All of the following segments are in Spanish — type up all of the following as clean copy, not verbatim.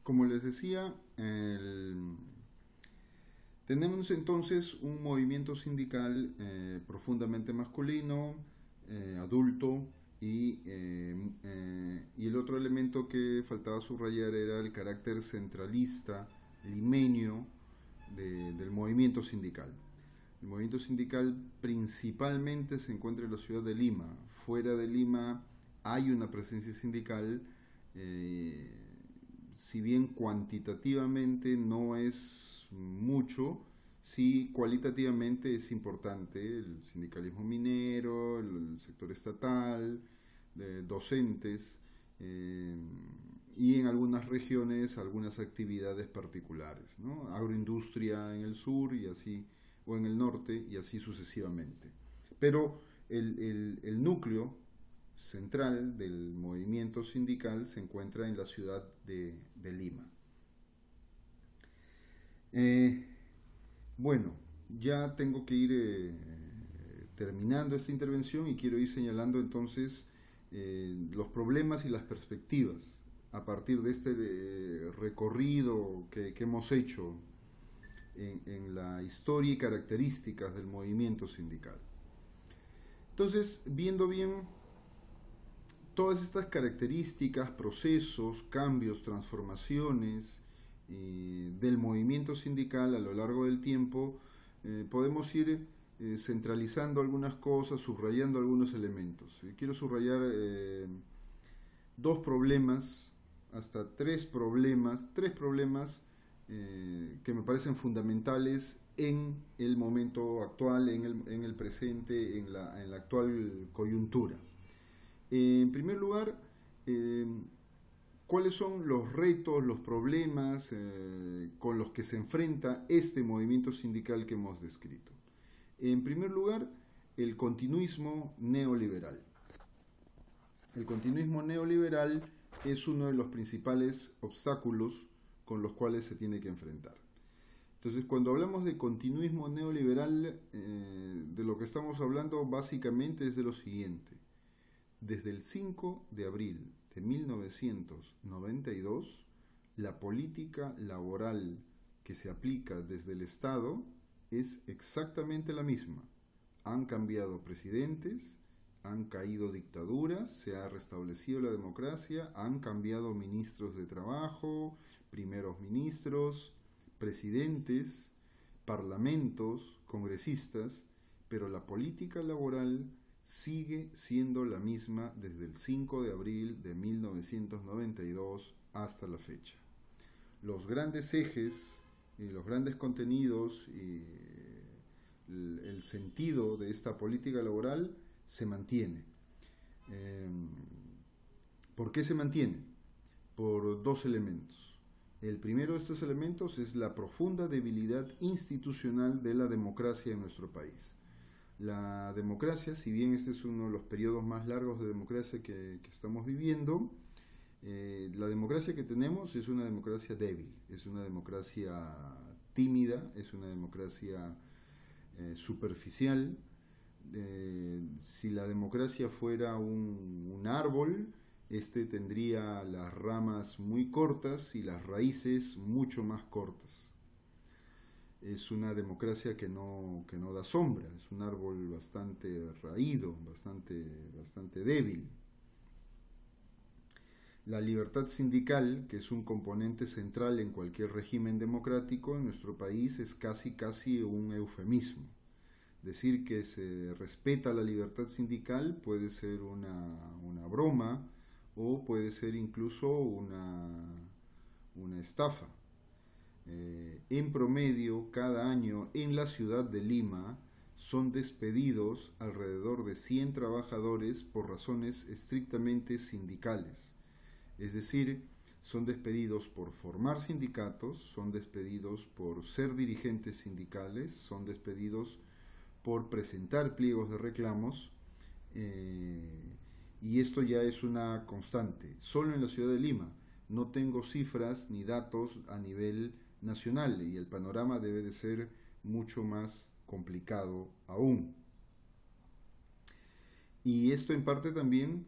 Como les decía, tenemos entonces un movimiento sindical profundamente masculino, adulto, y el otro elemento que faltaba subrayar era el carácter centralista, limeño, del movimiento sindical. El movimiento sindical principalmente se encuentra en la ciudad de Lima. Fuera de Lima hay una presencia sindical, eh, si bien cuantitativamente no es mucho, sí cualitativamente es importante el sindicalismo minero, el sector estatal, docentes, eh, y en algunas regiones algunas actividades particulares, ¿no? Agroindustria en el sur y así, o en el norte y así sucesivamente. Pero el núcleo central del movimiento sindical se encuentra en la ciudad de Lima. Eh, bueno, ya tengo que ir terminando esta intervención y quiero ir señalando entonces los problemas y las perspectivas a partir de este recorrido que hemos hecho en la historia y características del movimiento sindical. Entonces, viendo bien todas estas características, procesos, cambios, transformaciones del movimiento sindical a lo largo del tiempo, podemos ir centralizando algunas cosas, subrayando algunos elementos. Quiero subrayar dos problemas, hasta tres problemas que me parecen fundamentales en el momento actual, en el presente, en la actual coyuntura. En primer lugar, eh, ¿cuáles son los retos, los problemas con los que se enfrenta este movimiento sindical que hemos descrito? En primer lugar, el continuismo neoliberal. El continuismo neoliberal es uno de los principales obstáculos con los cuales se tiene que enfrentar. Entonces, cuando hablamos de continuismo neoliberal, de lo que estamos hablando básicamente es de lo siguiente. Desde el 5 de abril de 1992, la política laboral que se aplica desde el Estado es exactamente la misma. Han cambiado presidentes, han caído dictaduras, se ha restablecido la democracia, han cambiado ministros de trabajo, primeros ministros, presidentes, parlamentos, congresistas, pero la política laboral sigue siendo la misma desde el 5 de abril de 1992 hasta la fecha. Los grandes ejes y los grandes contenidos y el sentido de esta política laboral se mantiene. Eh, ¿Por qué se mantiene? Por dos elementos. El primero de estos elementos es la profunda debilidad institucional de la democracia en nuestro país. La democracia, si bien este es uno de los periodos más largos de democracia que estamos viviendo, la democracia que tenemos es una democracia débil, es una democracia tímida, es una democracia superficial. Si la democracia fuera un árbol, este tendría las ramas muy cortas y las raíces mucho más cortas. Es una democracia que no da sombra, es un árbol bastante raído, bastante débil. La libertad sindical, que es un componente central en cualquier régimen democrático en nuestro país, es casi un eufemismo. Decir que se respeta la libertad sindical puede ser una broma o puede ser incluso una estafa. En promedio, cada año en la ciudad de Lima son despedidos alrededor de 100 trabajadores por razones estrictamente sindicales. Es decir, son despedidos por formar sindicatos, son despedidos por ser dirigentes sindicales, son despedidos por presentar pliegos de reclamos, y esto ya es una constante. Solo en la ciudad de Lima no tengo cifras ni datos a nivel nacional y el panorama debe de ser mucho más complicado aún. Y esto en parte también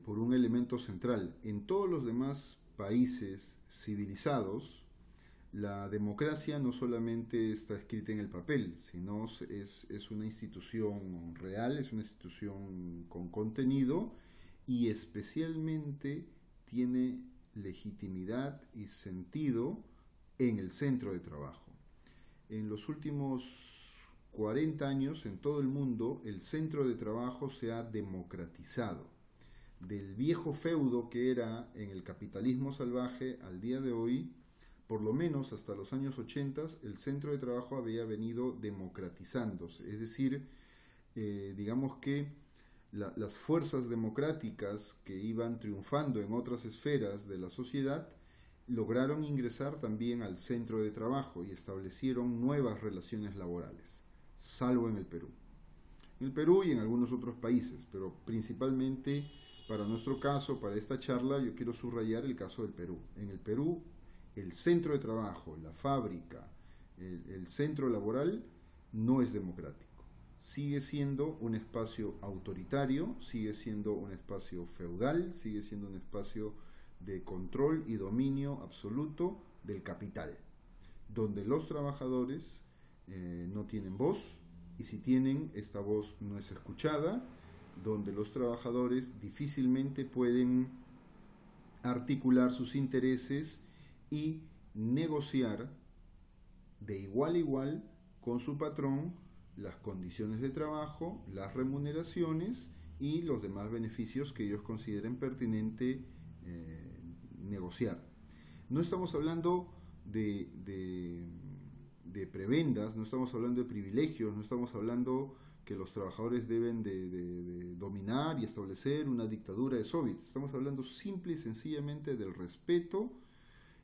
por un elemento central. En todos los demás países civilizados, la democracia no solamente está escrita en el papel, sino es una institución real, es una institución con contenido y especialmente tiene legitimidad y sentido en el centro de trabajo. En los últimos 40 años en todo el mundo el centro de trabajo se ha democratizado. Del viejo feudo que era en el capitalismo salvaje al día de hoy, por lo menos hasta los años 80, el centro de trabajo había venido democratizándose. Es decir, digamos que las fuerzas democráticas que iban triunfando en otras esferas de la sociedad lograron ingresar también al centro de trabajo y establecieron nuevas relaciones laborales, salvo en el Perú. En el Perú y en algunos otros países, pero principalmente para nuestro caso, para esta charla, yo quiero subrayar el caso del Perú. En el Perú, el centro de trabajo, la fábrica, el centro laboral no es democrático. Sigue siendo un espacio autoritario, sigue siendo un espacio feudal, sigue siendo un espacio de control y dominio absoluto del capital, donde los trabajadores no tienen voz, y si tienen, esta voz no es escuchada, donde los trabajadores difícilmente pueden articular sus intereses y negociar de igual a igual con su patrón las condiciones de trabajo, las remuneraciones y los demás beneficios que ellos consideren pertinente negociar. No estamos hablando de prebendas, no estamos hablando de privilegios, no estamos hablando que los trabajadores deben de dominar y establecer una dictadura de soviets. Estamos hablando simple y sencillamente del respeto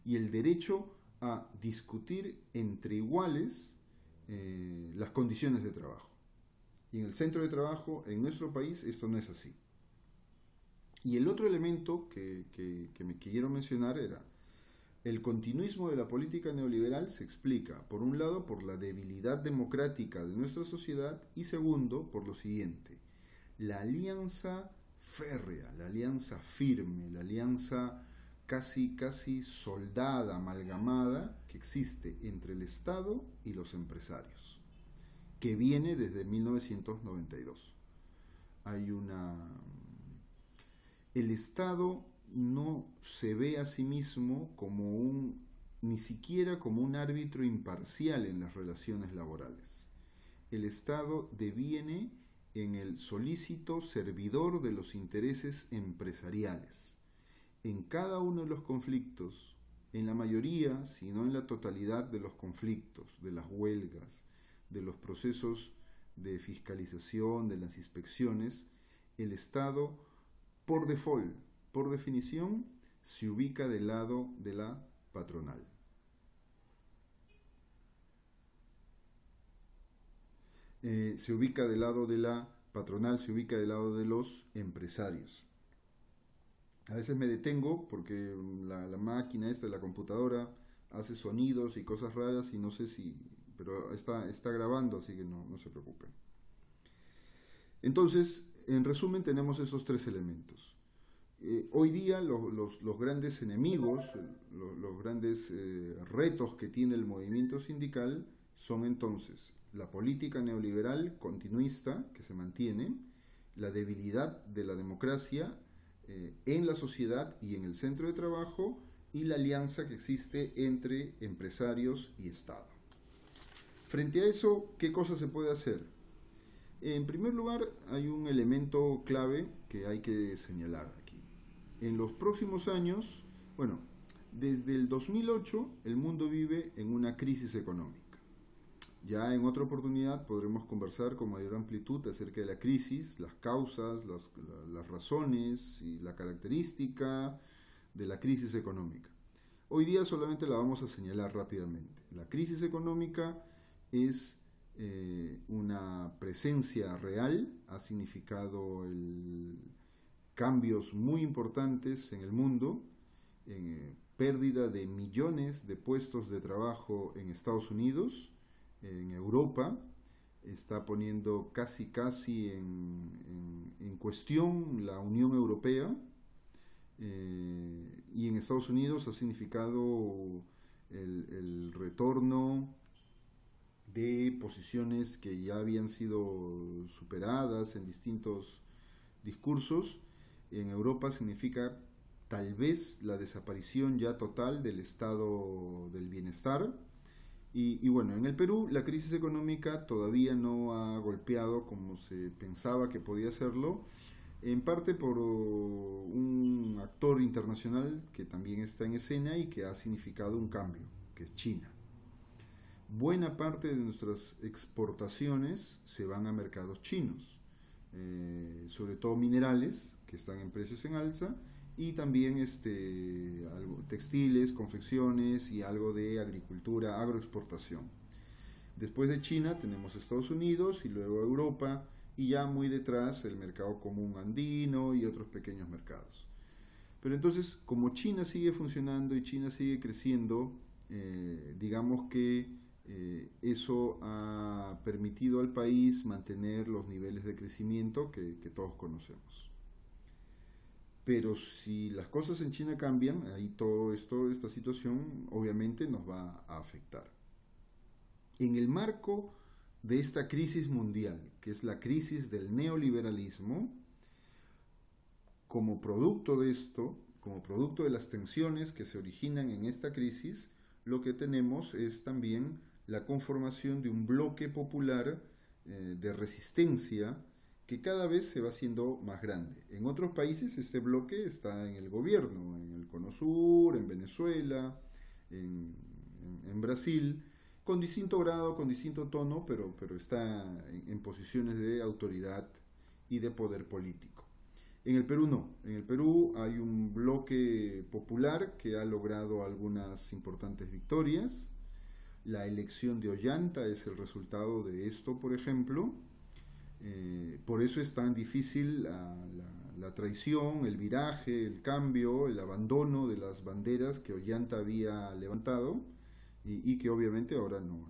y el derecho a discutir entre iguales las condiciones de trabajo. Y en el centro de trabajo, en nuestro país, esto no es así. Y el otro elemento que quiero mencionar era el continuismo de la política neoliberal se explica, por un lado, por la debilidad democrática de nuestra sociedad y segundo, por lo siguiente, la alianza férrea, la alianza firme, la alianza casi soldada, amalgamada, que existe entre el Estado y los empresarios, que viene desde 1992. El Estado no se ve a sí mismo ni siquiera como un árbitro imparcial en las relaciones laborales. El Estado deviene en el solícito servidor de los intereses empresariales. En cada uno de los conflictos, en la mayoría, si no en la totalidad de los conflictos, de las huelgas, de los procesos de fiscalización, de las inspecciones, el Estado, por default, por definición, se ubica del lado de la patronal. Se ubica del lado de la patronal, se ubica del lado de los empresarios. A veces me detengo porque la máquina esta, la computadora, hace sonidos y cosas raras y no sé si... pero está grabando, así que no se preocupen. Entonces, en resumen, tenemos esos tres elementos. Hoy día los grandes enemigos, los grandes retos que tiene el movimiento sindical son entonces la política neoliberal continuista que se mantiene, la debilidad de la democracia en la sociedad y en el centro de trabajo y la alianza que existe entre empresarios y Estado. Frente a eso, ¿qué cosa se puede hacer? En primer lugar, hay un elemento clave que hay que señalar aquí. En los próximos años, desde el 2008 el mundo vive en una crisis económica. Ya en otra oportunidad podremos conversar con mayor amplitud acerca de la crisis, las causas, las razones y la característica de la crisis económica. Hoy día solamente la vamos a señalar rápidamente. La crisis económica es una presencia real, ha significado cambios muy importantes en el mundo, pérdida de millones de puestos de trabajo en Estados Unidos, en Europa, está poniendo casi en cuestión la Unión Europea, y y en Estados Unidos ha significado el retorno de posiciones que ya habían sido superadas en distintos discursos. En Europa significa tal vez la desaparición ya total del estado del bienestar. Y bueno, en el Perú la crisis económica todavía no ha golpeado como se pensaba que podía hacerlo, en parte por un actor internacional que también está en escena y que ha significado un cambio, que es China. Buena parte de nuestras exportaciones se van a mercados chinos, sobre todo minerales, que están en precios en alza, y también textiles, confecciones y algo de agricultura, agroexportación. Después de China tenemos Estados Unidos y luego Europa, y ya muy detrás el mercado común andino y otros pequeños mercados. Pero entonces, como China sigue funcionando y China sigue creciendo, digamos que eso ha permitido al país mantener los niveles de crecimiento que todos conocemos. Pero si las cosas en China cambian, ahí todo esto, esta situación obviamente nos va a afectar. En el marco de esta crisis mundial, que es la crisis del neoliberalismo, como producto de esto, como producto de las tensiones que se originan en esta crisis, lo que tenemos es también la conformación de un bloque popular de resistencia que cada vez se va haciendo más grande. En otros países este bloque está en el gobierno, en el Cono Sur, en Venezuela, en Brasil, con distinto grado, con distinto tono, pero está en posiciones de autoridad y de poder político. En el Perú no. En el Perú hay un bloque popular que ha logrado algunas importantes victorias. La elección de Ollanta es el resultado de esto, por ejemplo. Por eso es tan difícil la traición, el viraje, el cambio, el abandono de las banderas que Ollanta había levantado y que obviamente ahora no,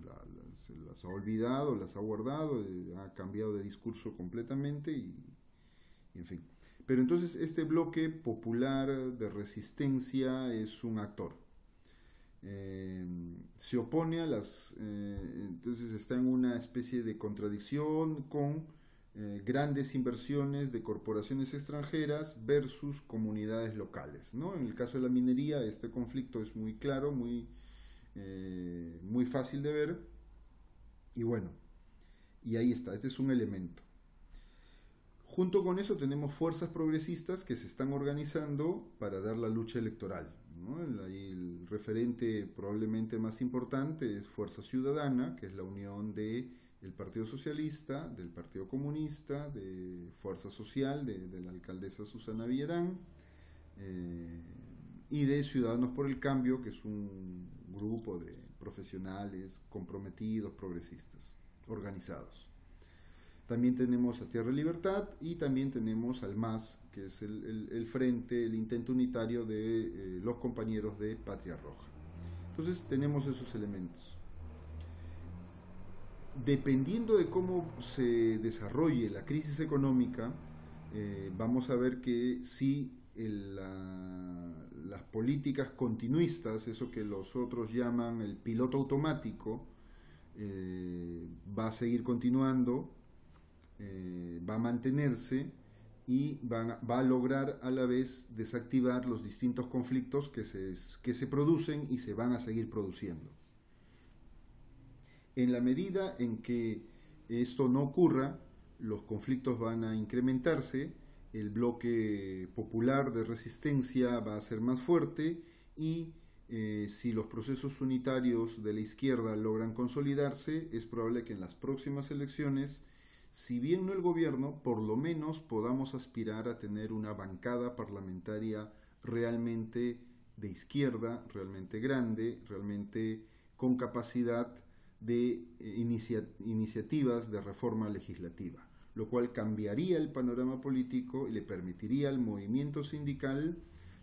se las ha olvidado, las ha guardado, ha cambiado de discurso completamente y en fin. Pero entonces este bloque popular de resistencia es un actor. Se opone a entonces está en una especie de contradicción con grandes inversiones de corporaciones extranjeras versus comunidades locales, ¿no? En el caso de la minería este conflicto es muy claro, muy fácil de ver y bueno, y ahí está, este es un elemento. Junto con eso tenemos fuerzas progresistas que se están organizando para dar la lucha electoral, ¿no? El referente probablemente más importante es Fuerza Ciudadana, que es la unión del Partido Socialista, del Partido Comunista, de Fuerza Social, de la alcaldesa Susana Villarán, y de Ciudadanos por el Cambio, que es un grupo de profesionales comprometidos, progresistas, organizados. También tenemos a Tierra y Libertad y también tenemos al MAS, que es el frente, el intento unitario de los compañeros de Patria Roja. Entonces tenemos esos elementos. Dependiendo de cómo se desarrolle la crisis económica, vamos a ver que si las políticas continuistas, eso que los otros llaman el piloto automático, va a seguir continuando, va a mantenerse y va a lograr a la vez desactivar los distintos conflictos que se producen y se van a seguir produciendo. En la medida en que esto no ocurra, los conflictos van a incrementarse, el bloque popular de resistencia va a ser más fuerte y si los procesos unitarios de la izquierda logran consolidarse, es probable que en las próximas elecciones, si bien no el gobierno, por lo menos podamos aspirar a tener una bancada parlamentaria realmente de izquierda, realmente grande, realmente con capacidad de iniciativas de reforma legislativa, lo cual cambiaría el panorama político y le permitiría al movimiento sindical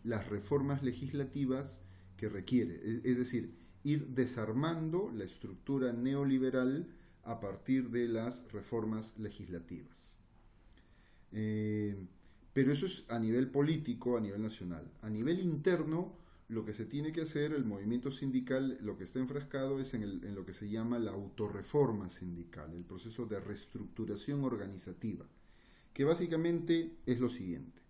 las reformas legislativas que requiere, es decir, ir desarmando la estructura neoliberal a partir de las reformas legislativas. Pero eso es a nivel político, a nivel nacional. A nivel interno, lo que se tiene que hacer, el movimiento sindical, lo que está enfrascado es en lo que se llama la autorreforma sindical, el proceso de reestructuración organizativa, que básicamente es lo siguiente.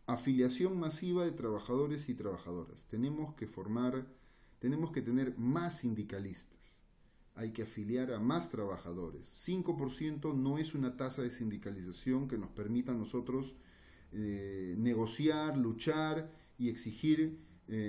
Afiliación masiva de trabajadores y trabajadoras. Tenemos que tener más sindicalistas. Hay que afiliar a más trabajadores. 5% no es una tasa de sindicalización que nos permita a nosotros negociar, luchar y exigir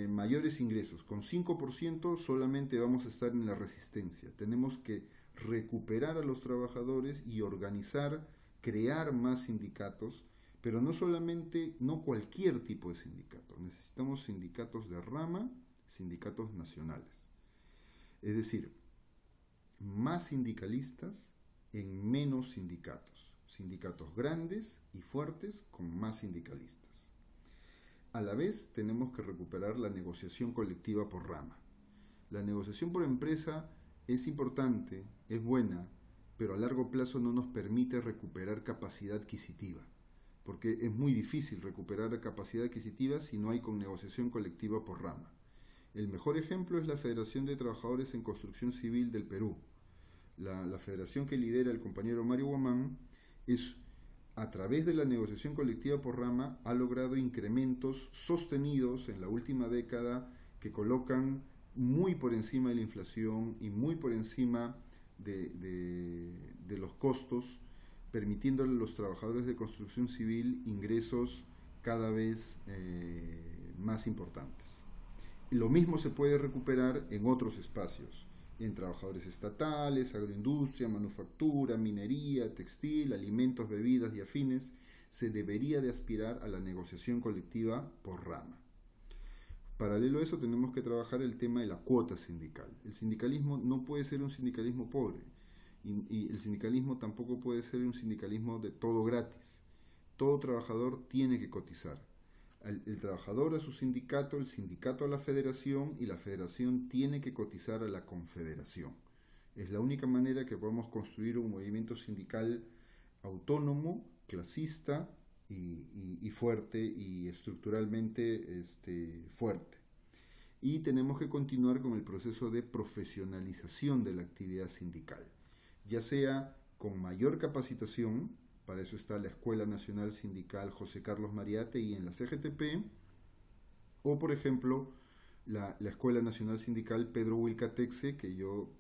mayores ingresos. Con 5% solamente vamos a estar en la resistencia. Tenemos que recuperar a los trabajadores y organizar, crear más sindicatos, pero no solamente, no cualquier tipo de sindicato. Necesitamos sindicatos de rama, sindicatos nacionales. Es decir, más sindicalistas en menos sindicatos. Sindicatos grandes y fuertes con más sindicalistas. A la vez tenemos que recuperar la negociación colectiva por rama. La negociación por empresa es importante, es buena, pero a largo plazo no nos permite recuperar capacidad adquisitiva, porque es muy difícil recuperar la capacidad adquisitiva si no hay con negociación colectiva por rama. El mejor ejemplo es la Federación de Trabajadores en Construcción Civil del Perú. La federación que lidera el compañero Mario Guamán es, a través de la negociación colectiva por rama, ha logrado incrementos sostenidos en la última década que colocan muy por encima de la inflación y muy por encima de los costos, permitiéndole a los trabajadores de construcción civil ingresos cada vez más importantes. Lo mismo se puede recuperar en otros espacios, en trabajadores estatales, agroindustria, manufactura, minería, textil, alimentos, bebidas y afines. Se debería de aspirar a la negociación colectiva por rama. Paralelo a eso tenemos que trabajar el tema de la cuota sindical. El sindicalismo no puede ser un sindicalismo pobre y el sindicalismo tampoco puede ser un sindicalismo de todo gratis. Todo trabajador tiene que cotizar. El trabajador a su sindicato, el sindicato a la federación y la federación tiene que cotizar a la confederación. Es la única manera que podemos construir un movimiento sindical autónomo, clasista y fuerte y estructuralmente fuerte. Y tenemos que continuar con el proceso de profesionalización de la actividad sindical, ya sea con mayor capacitación. Para eso está la Escuela Nacional Sindical José Carlos Mariate y en la CGTP, o por ejemplo la Escuela Nacional Sindical Pedro Wilcatexe, que yo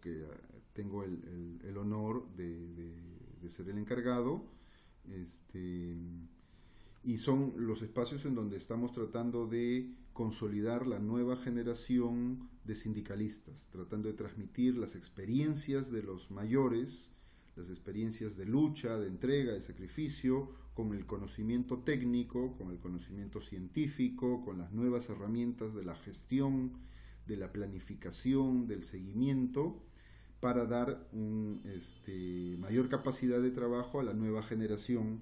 tengo el honor de ser el encargado, y son los espacios en donde estamos tratando de consolidar la nueva generación de sindicalistas, tratando de transmitir las experiencias de los mayores, las experiencias de lucha, de entrega, de sacrificio, con el conocimiento técnico, con el conocimiento científico, con las nuevas herramientas de la gestión, de la planificación, del seguimiento, para dar mayor capacidad de trabajo a la nueva generación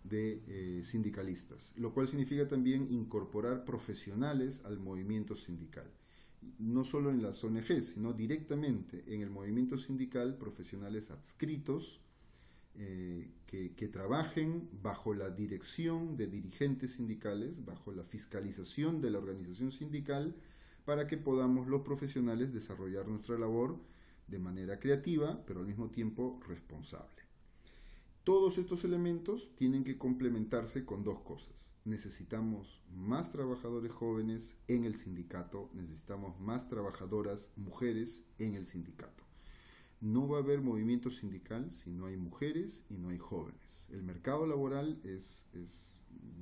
de sindicalistas, lo cual significa también incorporar profesionales al movimiento sindical. No solo en las ONG, sino directamente en el movimiento sindical, profesionales adscritos que trabajen bajo la dirección de dirigentes sindicales, bajo la fiscalización de la organización sindical, para que podamos los profesionales desarrollar nuestra labor de manera creativa, pero al mismo tiempo responsable. Todos estos elementos tienen que complementarse con dos cosas. Necesitamos más trabajadores jóvenes en el sindicato, necesitamos más trabajadoras mujeres en el sindicato. No va a haber movimiento sindical si no hay mujeres y no hay jóvenes. El mercado laboral es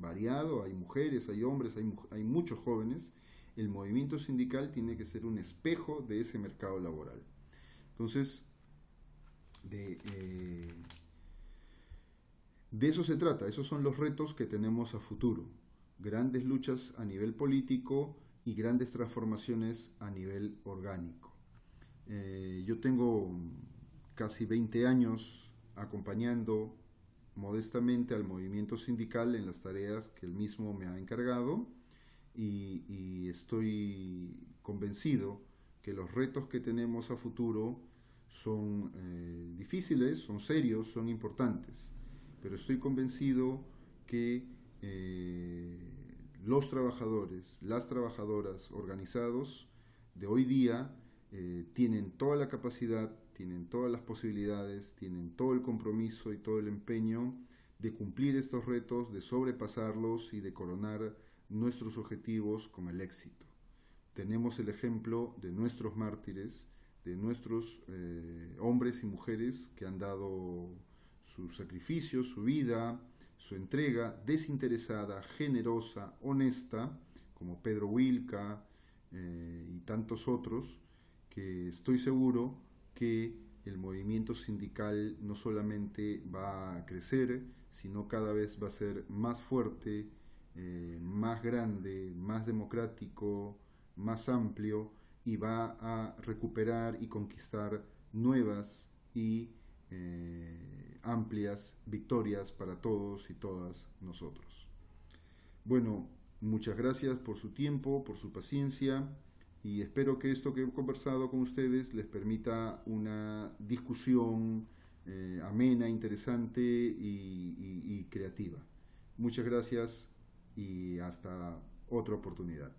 variado, hay mujeres, hay hombres, hay muchos jóvenes. El movimiento sindical tiene que ser un espejo de ese mercado laboral. Entonces, de eso se trata, esos son los retos que tenemos a futuro. Grandes luchas a nivel político y grandes transformaciones a nivel orgánico. Yo tengo casi 20 años acompañando modestamente al movimiento sindical en las tareas que él mismo me ha encargado y estoy convencido que los retos que tenemos a futuro son difíciles, son serios, son importantes. Pero estoy convencido que los trabajadores, las trabajadoras organizados de hoy día tienen toda la capacidad, tienen todas las posibilidades, tienen todo el compromiso y todo el empeño de cumplir estos retos, de sobrepasarlos y de coronar nuestros objetivos con el éxito. Tenemos el ejemplo de nuestros mártires, de nuestros hombres y mujeres que han dado su sacrificio, su vida, su entrega desinteresada, generosa, honesta, como Pedro Wilca y tantos otros, que estoy seguro que el movimiento sindical no solamente va a crecer, sino cada vez va a ser más fuerte, más grande, más democrático, más amplio, y va a recuperar y conquistar nuevas y amplias victorias para todos y todas nosotros. Bueno, muchas gracias por su tiempo, por su paciencia, y espero que esto que he conversado con ustedes les permita una discusión amena, interesante y creativa. Muchas gracias y hasta otra oportunidad.